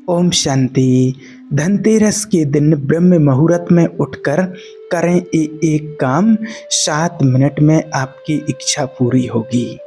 ओम शांति। धनतेरस के दिन ब्रह्म मुहूर्त में उठकर करें ये एक काम, 7 मिनट में आपकी इच्छा पूरी होगी।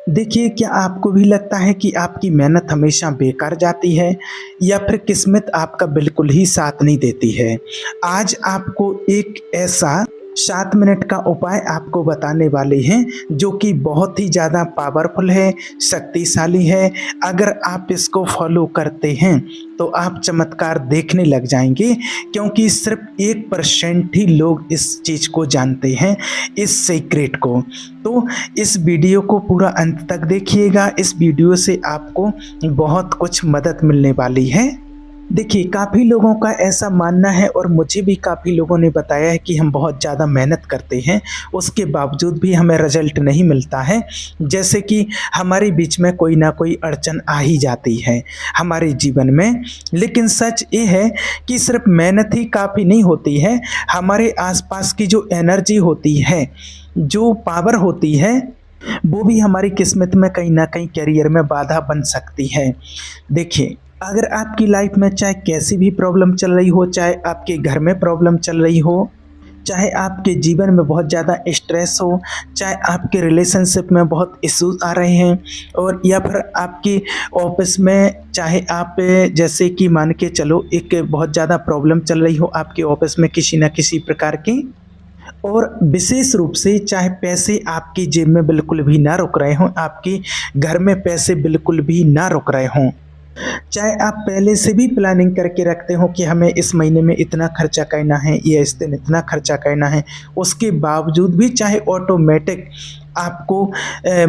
देखिए, क्या आपको भी लगता है कि आपकी मेहनत हमेशा बेकार जाती है या फिर किस्मत आपका बिल्कुल ही साथ नहीं देती है? आज आपको एक ऐसा 7 मिनट का उपाय आपको बताने वाले हैं जो कि बहुत ही ज़्यादा पावरफुल है, शक्तिशाली है। अगर आप इसको फॉलो करते हैं तो आप चमत्कार देखने लग जाएंगे, क्योंकि सिर्फ 1% ही लोग इस चीज़ को जानते हैं, इस सीक्रेट को। तो इस वीडियो को पूरा अंत तक देखिएगा। इस वीडियो से आपको बहुत कुछ मदद मिलने वाली है। देखिए, काफ़ी लोगों का ऐसा मानना है और मुझे भी काफ़ी लोगों ने बताया है कि हम बहुत ज़्यादा मेहनत करते हैं, उसके बावजूद भी हमें रिजल्ट नहीं मिलता है। जैसे कि हमारे बीच में कोई ना कोई अड़चन आ ही जाती है हमारे जीवन में। लेकिन सच ये है कि सिर्फ मेहनत ही काफ़ी नहीं होती है, हमारे आसपास की जो एनर्जी होती है, जो पावर होती है, वो भी हमारी किस्मत में कहीं ना कहीं करियर में बाधा बन सकती है। देखिए, अगर आपकी लाइफ में चाहे कैसी भी प्रॉब्लम चल रही हो, चाहे आपके घर में प्रॉब्लम चल रही हो, चाहे आपके जीवन में बहुत ज़्यादा स्ट्रेस हो, चाहे आपके रिलेशनशिप में बहुत इश्यूज आ रहे हैं, और या फिर आपके ऑफिस में, चाहे आप जैसे कि मान के चलो एक बहुत ज़्यादा प्रॉब्लम चल रही हो आपके ऑफिस में किसी न किसी प्रकार की, और विशेष रूप से चाहे पैसे आपकी जेब में बिल्कुल भी ना रुक रहे हों, आपके घर में पैसे बिल्कुल भी ना रुक रहे हों, चाहे आप पहले से भी प्लानिंग करके रखते हो कि हमें इस महीने में इतना खर्चा करना है या इस दिन इतना खर्चा करना है, उसके बावजूद भी चाहे ऑटोमेटिक आपको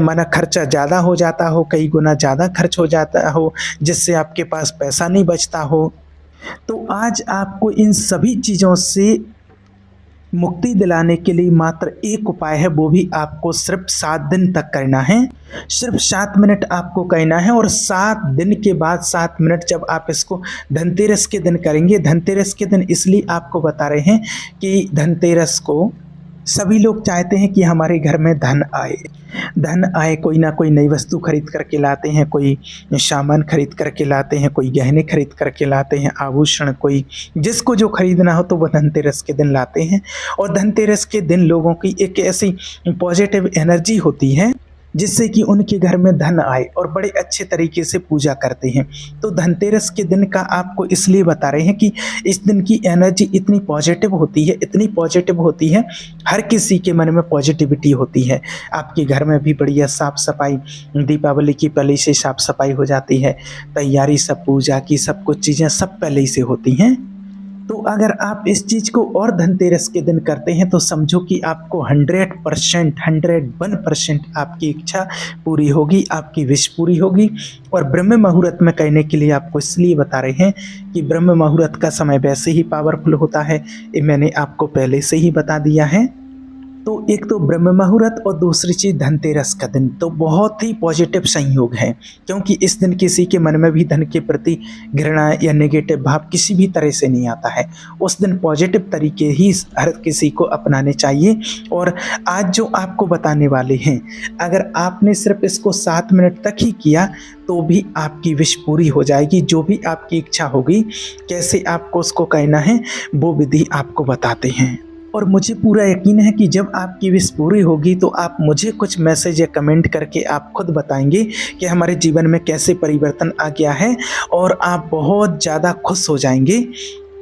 माना खर्चा ज़्यादा हो जाता हो, कई गुना ज़्यादा खर्च हो जाता हो, जिससे आपके पास पैसा नहीं बचता हो, तो आज आपको इन सभी चीज़ों से मुक्ति दिलाने के लिए मात्र एक उपाय है, वो भी आपको सिर्फ 7 दिन तक करना है। सिर्फ 7 मिनट आपको करना है, और 7 दिन के बाद 7 मिनट जब आप इसको धनतेरस के दिन करेंगे। धनतेरस के दिन इसलिए आपको बता रहे हैं कि धनतेरस को सभी लोग चाहते हैं कि हमारे घर में धन आए। धन आए, कोई ना कोई नई वस्तु खरीद करके लाते हैं, कोई सामान खरीद करके लाते हैं, कोई गहने खरीद करके लाते हैं, आभूषण, कोई जिसको जो खरीदना हो तो वह धनतेरस के दिन लाते हैं। और धनतेरस के दिन लोगों की एक ऐसी पॉजिटिव एनर्जी होती है जिससे कि उनके घर में धन आए, और बड़े अच्छे तरीके से पूजा करते हैं। तो धनतेरस के दिन का आपको इसलिए बता रहे हैं कि इस दिन की एनर्जी इतनी पॉजिटिव होती है, इतनी पॉजिटिव होती है, हर किसी के मन में पॉजिटिविटी होती है। आपके घर में भी बढ़िया साफ़ सफाई, दीपावली की पहले से साफ़ सफाई हो जाती है, तैयारी सब पूजा की सब कुछ चीज़ें सब पहले ही से होती हैं। तो अगर आप इस चीज़ को और धनतेरस के दिन करते हैं तो समझो कि आपको 100%, 101% आपकी इच्छा पूरी होगी, आपकी विश पूरी होगी। और ब्रह्म मुहूर्त में करने के लिए आपको इसलिए बता रहे हैं कि ब्रह्म मुहूर्त का समय वैसे ही पावरफुल होता है, ये मैंने आपको पहले से ही बता दिया है। तो एक तो ब्रह्म मुहूर्त और दूसरी चीज़ धनतेरस का दिन तो बहुत ही पॉजिटिव संयोग है, क्योंकि इस दिन किसी के मन में भी धन के प्रति घृणा या नेगेटिव भाव किसी भी तरह से नहीं आता है। उस दिन पॉजिटिव तरीके ही हर किसी को अपनाने चाहिए। और आज जो आपको बताने वाले हैं, अगर आपने सिर्फ इसको 7 मिनट तक ही किया तो भी आपकी विश पूरी हो जाएगी। जो भी आपकी इच्छा होगी, कैसे आपको उसको कहना है वो विधि आपको बताते हैं। और मुझे पूरा यकीन है कि जब आपकी विश पूरी होगी तो आप मुझे कुछ मैसेज या कमेंट करके आप खुद बताएंगे कि हमारे जीवन में कैसे परिवर्तन आ गया है, और आप बहुत ज़्यादा खुश हो जाएंगे।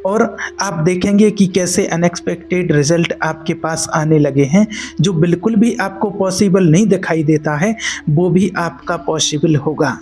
और आप देखेंगे कि कैसे अनएक्सपेक्टेड रिजल्ट आपके पास आने लगे हैं, जो बिल्कुल भी आपको पॉसिबल नहीं दिखाई देता है वो भी आपका पॉसिबल होगा।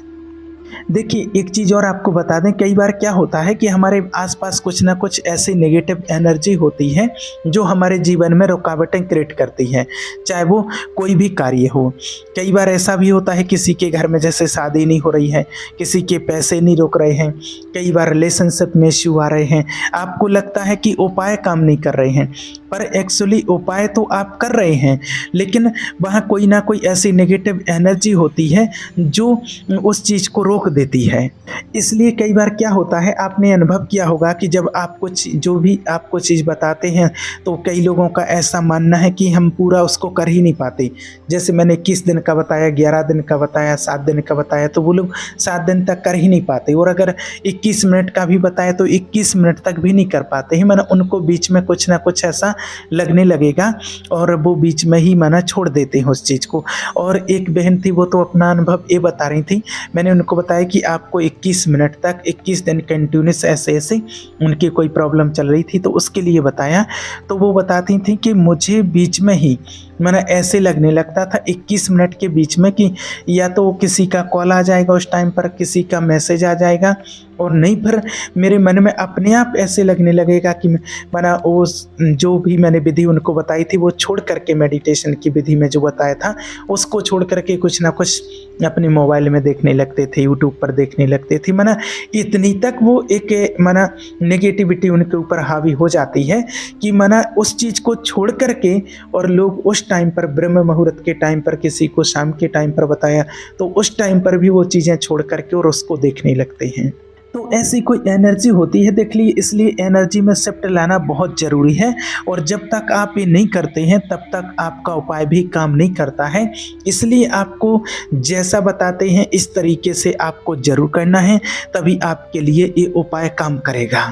देखिए, एक चीज़ और आपको बता दें, कई बार क्या होता है कि हमारे आसपास कुछ ना कुछ ऐसी नेगेटिव एनर्जी होती है जो हमारे जीवन में रुकावटें क्रिएट करती है, चाहे वो कोई भी कार्य हो। कई बार ऐसा भी होता है किसी के घर में जैसे शादी नहीं हो रही है, किसी के पैसे नहीं रुक रहे हैं, कई बार रिलेशनशिप में इश्यू आ रहे हैं, आपको लगता है कि उपाय काम नहीं कर रहे हैं, पर एक्चुअली उपाय तो आप कर रहे हैं, लेकिन वहाँ कोई ना कोई ऐसी नेगेटिव एनर्जी होती है जो उस चीज़ को रोक रोक देती है। इसलिए कई बार क्या होता है, आपने अनुभव किया होगा कि जब आप कुछ जो भी आपको चीज़ बताते हैं तो कई लोगों का ऐसा मानना है कि हम पूरा उसको कर ही नहीं पाते। जैसे मैंने 21 दिन का बताया, 11 दिन का बताया, 7 दिन का बताया, तो वो लोग 7 दिन तक कर ही नहीं पाते। और अगर 21 मिनट का भी बताया तो 21 मिनट तक भी नहीं कर पाते हैं। माना उनको बीच में कुछ ना कुछ ऐसा लगने लगेगा और वो बीच में ही माना छोड़ देते हैं उस चीज़ को। और एक बहन थी, वो तो अपना अनुभव ये बता रही थी। मैंने उनको बताया कि आपको 21 मिनट तक 21 दिन कंटिन्यूस ऐसे उनकी कोई प्रॉब्लम चल रही थी, तो उसके लिए बताया। तो वो बताती थी कि मुझे बीच में ही मैंने ऐसे लगने लगता था 21 मिनट के बीच में कि या तो किसी का कॉल आ जाएगा उस टाइम पर, किसी का मैसेज आ जाएगा, और नहीं फिर मेरे मन में अपने आप ऐसे लगने लगेगा कि मैंने वो जो भी मैंने विधि उनको बताई थी वो छोड़ करके, मेडिटेशन की विधि में जो बताया था उसको छोड़ करके कुछ ना कुछ अपने मोबाइल में देखने लगते थे, यूट्यूब पर देखने लगते थे। माना इतनी तक वो एक माना नेगेटिविटी उनके ऊपर हावी हो जाती है कि माना उस चीज़ को छोड़ करके, और लोग उस टाइम पर ब्रह्म मुहूर्त के टाइम पर किसी को शाम के टाइम पर बताया तो उस टाइम पर भी वो चीज़ें छोड़ करके और उसको देखने लगते हैं। तो ऐसी कोई एनर्जी होती है, देख लीजिए। इसलिए एनर्जी में शिफ्ट लाना बहुत ज़रूरी है, और जब तक आप ये नहीं करते हैं तब तक आपका उपाय भी काम नहीं करता है। इसलिए आपको जैसा बताते हैं इस तरीके से आपको ज़रूर करना है, तभी आपके लिए ये उपाय काम करेगा।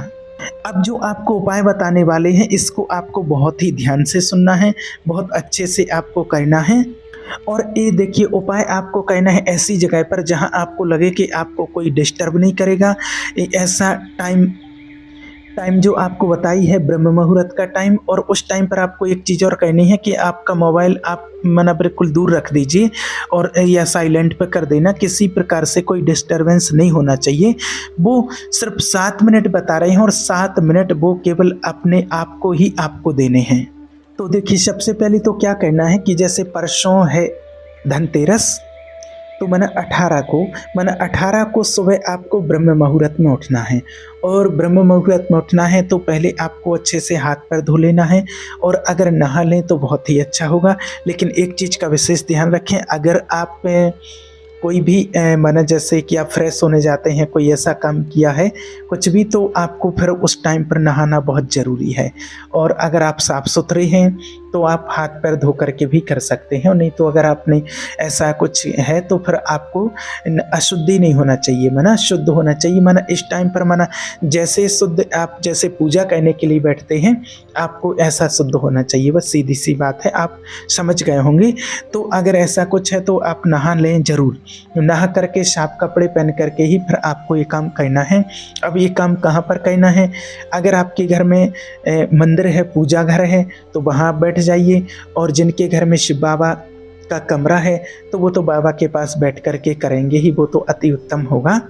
अब जो आपको उपाय बताने वाले हैं इसको आपको बहुत ही ध्यान से सुनना है, बहुत अच्छे से आपको करना है। और ये देखिए, उपाय आपको करना है ऐसी जगह पर जहां आपको लगे कि आपको कोई डिस्टर्ब नहीं करेगा। ऐसा टाइम जो आपको बताई है ब्रह्म मुहूर्त का टाइम, और उस टाइम पर आपको एक चीज़ और करनी है कि आपका मोबाइल आप मना बिल्कुल दूर रख दीजिए और या साइलेंट पे कर देना। किसी प्रकार से कोई डिस्टरबेंस नहीं होना चाहिए। वो सिर्फ 7 मिनट बता रहे हैं और 7 मिनट वो केवल अपने आप को ही आपको देने हैं। तो देखिए, सबसे पहले तो क्या करना है कि जैसे परसों है धनतेरस, तो मैंने 18 को सुबह आपको ब्रह्म मुहूर्त में उठना है। और ब्रह्म मुहूर्त में उठना है तो पहले आपको अच्छे से हाथ पैर धो लेना है, और अगर नहा लें तो बहुत ही अच्छा होगा। लेकिन एक चीज़ का विशेष ध्यान रखें, अगर आप कोई भी माना जैसे कि आप फ्रेश होने जाते हैं, कोई ऐसा काम किया है कुछ भी, तो आपको फिर उस टाइम पर नहाना बहुत ज़रूरी है। और अगर आप साफ़ सुथरे हैं तो आप हाथ पैर धो करके भी कर सकते हैं, और नहीं तो अगर आपने ऐसा कुछ है तो फिर आपको अशुद्धि नहीं होना चाहिए, माना शुद्ध होना चाहिए। माना इस टाइम पर माना जैसे शुद्ध, आप जैसे पूजा करने के लिए बैठते हैं आपको ऐसा शुद्ध होना चाहिए। बस सीधी सी बात है, आप समझ गए होंगे। तो अगर ऐसा कुछ है तो आप नहा लें ज़रूर, नहा करके साफ कपड़े पहन करके ही फिर आपको ये काम करना है। अब ये काम कहाँ पर करना है, अगर आपके घर में मंदिर है, पूजा घर है, तो वहाँ बैठ जाइए। और जिनके घर में शिव बाबा का कमरा है तो वो तो बाबा के पास बैठ करके करेंगे ही, वो तो अति उत्तम होगा।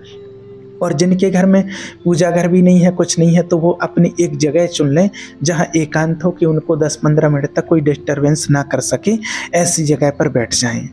और जिनके घर में पूजा घर भी नहीं है, कुछ नहीं है, तो वो अपनी एक जगह चुन लें जहाँ एकांत हो कि उनको 10-15 मिनट तक कोई डिस्टरबेंस ना कर सके, ऐसी जगह पर बैठ जाएं।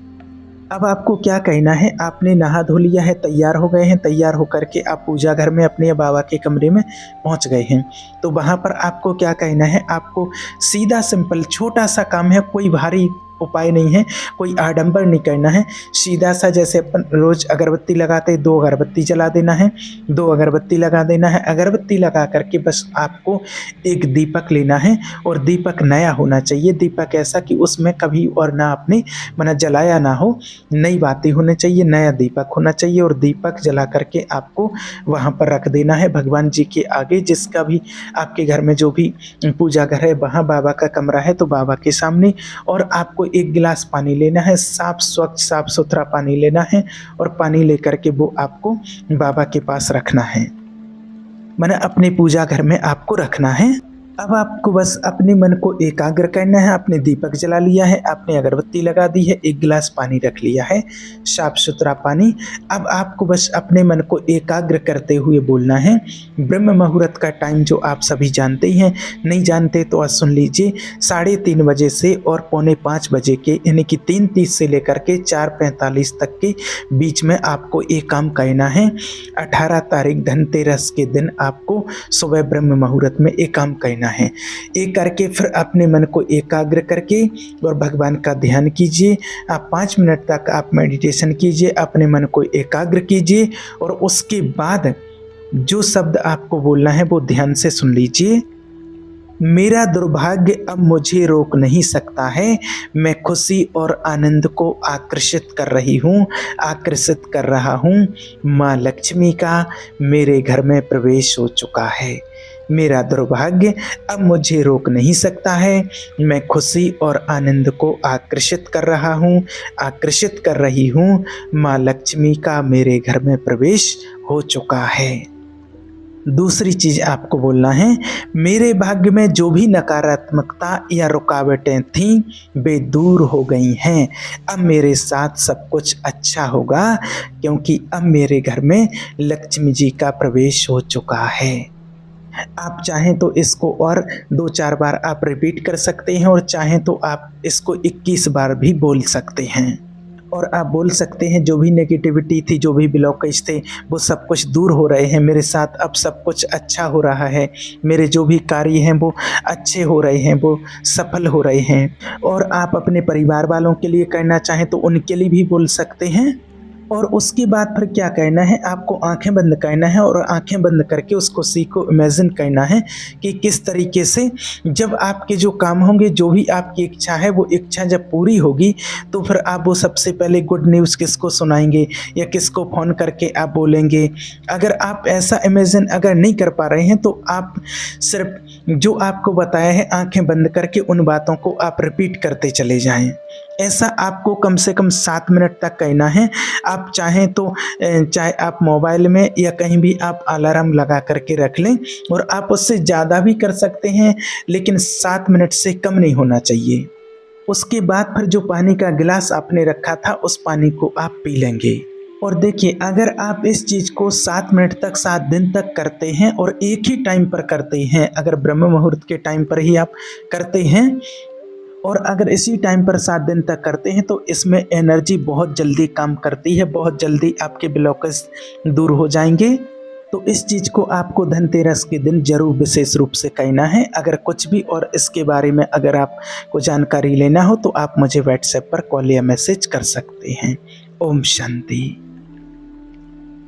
अब आपको क्या कहना है, आपने नहा धो लिया है, तैयार हो गए हैं, तैयार होकर के आप पूजा घर में अपने बाबा के कमरे में पहुंच गए हैं। तो वहां पर आपको क्या कहना है, आपको सीधा सिंपल छोटा सा काम है, कोई भारी उपाय नहीं है, कोई आडंबर नहीं करना है। सीधा सा जैसे अपन रोज अगरबत्ती लगाते, 2 अगरबत्ती जला देना है, 2 अगरबत्ती लगा देना है। अगरबत्ती लगा करके बस आपको एक दीपक लेना है, और दीपक नया होना चाहिए। दीपक ऐसा कि उसमें कभी और ना आपने माना जलाया ना हो, नई बातें होनी चाहिए, नया दीपक होना चाहिए। और दीपक जला करके आपको वहाँ पर रख देना है भगवान जी के आगे, जिसका भी आपके घर में जो भी पूजा घर है, वहाँ बाबा का कमरा है तो बाबा के सामने। और आपको 1 गिलास पानी लेना है, साफ स्वच्छ साफ सुथरा पानी लेना है, और पानी लेकर के वो आपको बाबा के पास रखना है, माने अपने पूजा घर में आपको रखना है। अब आपको बस अपने मन को एकाग्र करना है। आपने दीपक जला लिया है, आपने अगरबत्ती लगा दी है, 1 गिलास पानी रख लिया है, साफ सुथरा पानी। अब आपको बस अपने मन को एकाग्र करते हुए बोलना है, ब्रह्म मुहूर्त का टाइम जो आप सभी जानते ही हैं, नहीं जानते तो आज सुन लीजिए। 3:30 बजे से और 4:45 बजे के, यानी कि 3:30 से लेकर के 4:45 तक के बीच में आपको एक काम करना है। 18 तारीख धनतेरस के दिन आपको सुबह ब्रह्म मुहूर्त में ये काम करना है। ये करके फिर अपने मन को एकाग्र करके और भगवान का ध्यान कीजिए। आप 5 मिनट तक आप मेडिटेशन कीजिए, अपने मन को एकाग्र कीजिए और उसके बाद जो शब्द आपको बोलना है वो ध्यान से सुन लीजिए। मेरा दुर्भाग्य अब मुझे रोक नहीं सकता है, मैं खुशी और आनंद को आकर्षित कर रहा हूँ। माँ लक्ष्मी का मेरे घर में प्रवेश हो चुका है। मेरा दुर्भाग्य अब मुझे रोक नहीं सकता है, मैं खुशी और आनंद को आकर्षित कर रही हूँ। माँ लक्ष्मी का मेरे घर में प्रवेश हो चुका है। दूसरी चीज़ आपको बोलना है, मेरे भाग्य में जो भी नकारात्मकता या रुकावटें थीं वे दूर हो गई हैं। अब मेरे साथ सब कुछ अच्छा होगा क्योंकि अब मेरे घर में लक्ष्मी जी का प्रवेश हो चुका है। आप चाहें तो इसको और 2-4 बार आप रिपीट कर सकते हैं और चाहें तो आप इसको 21 बार भी बोल सकते हैं। और आप बोल सकते हैं जो भी नेगेटिविटी थी, जो भी ब्लॉकेज थे, वो सब कुछ दूर हो रहे हैं। मेरे साथ अब सब कुछ अच्छा हो रहा है। मेरे जो भी कार्य हैं वो अच्छे हो रहे हैं, वो सफल हो रहे हैं। और आप अपने परिवार वालों के लिए करना चाहें तो उनके लिए भी बोल सकते हैं। और उसके बाद फिर क्या करना है, आपको आंखें बंद करना है और आंखें बंद करके उसको सीखो, इमेजिन करना है कि किस तरीके से जब आपके जो काम होंगे, जो भी आपकी इच्छा है, वो इच्छा जब पूरी होगी तो फिर आप वो सबसे पहले गुड न्यूज़ किसको सुनाएंगे या किसको फ़ोन करके आप बोलेंगे। अगर आप ऐसा इमेजिन अगर नहीं कर पा रहे हैं तो आप सिर्फ जो आपको बताया है आंखें बंद करके उन बातों को आप रिपीट करते चले जाएं। ऐसा आपको कम से कम 7 मिनट तक करना है। आप चाहें तो चाहे आप मोबाइल में या कहीं भी आप अलार्म लगा करके रख लें और आप उससे ज़्यादा भी कर सकते हैं, लेकिन 7 मिनट से कम नहीं होना चाहिए। उसके बाद फिर जो पानी का गिलास आपने रखा था उस पानी को आप पी लेंगे। और देखिए, अगर आप इस चीज़ को 7 मिनट तक 7 दिन तक करते हैं और एक ही टाइम पर करते हैं, अगर ब्रह्म मुहूर्त के टाइम पर ही आप करते हैं और अगर इसी टाइम पर 7 दिन तक करते हैं तो इसमें एनर्जी बहुत जल्दी काम करती है, बहुत जल्दी आपके ब्लॉकेज दूर हो जाएंगे। तो इस चीज़ को आपको धनतेरस के दिन जरूर विशेष रूप से करना है। अगर कुछ भी और इसके बारे में अगर आपको जानकारी लेना हो तो आप मुझे व्हाट्सएप पर कॉल या मैसेज कर सकते हैं। ओम शांति।